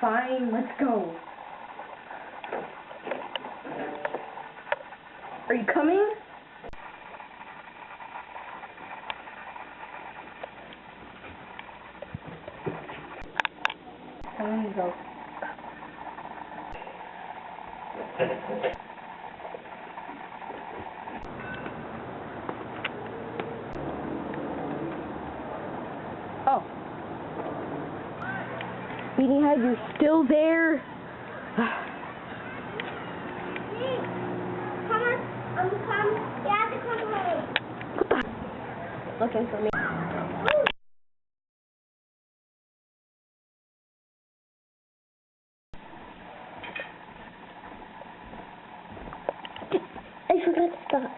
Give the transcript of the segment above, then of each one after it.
Fine, let's go. Are you coming? I'm gonna go. Oh. Beanie Head, you're still there? Come on, come. You have to come home. Looking for me. I forgot to stop.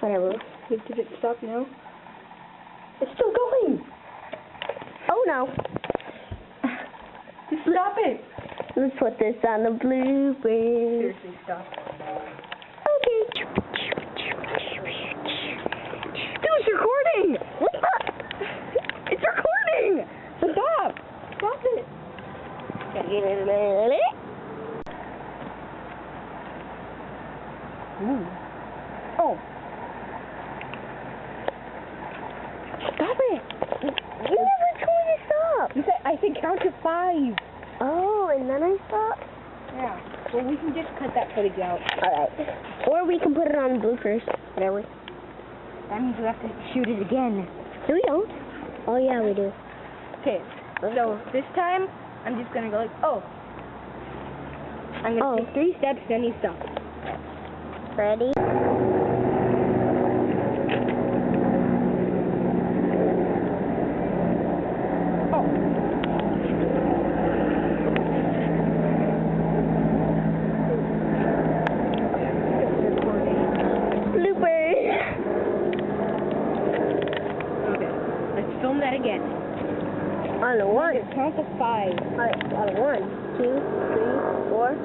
Whatever. Did it stop now? It's still going. Oh no. Just stop it. Let's put this on the blooper. Seriously, stop. Okay. Dude, it's recording! It's recording! Stop! Stop it! Ooh. Oh. Stop it! You never told me to stop. You said, I said count to 5. Oh, and then I stopped? Yeah. Well, we can just cut that footage out. Alright. Or we can put it on bloopers. Whatever. That means we have to shoot it again. No, we don't. Oh, yeah, we do. Okay. So, this time, I'm just gonna go like, oh. I'm gonna take 3 steps, then you stop. Ready? Film that again. On a 1. Count to 5. Alright, on a 1, 2, 3, 4.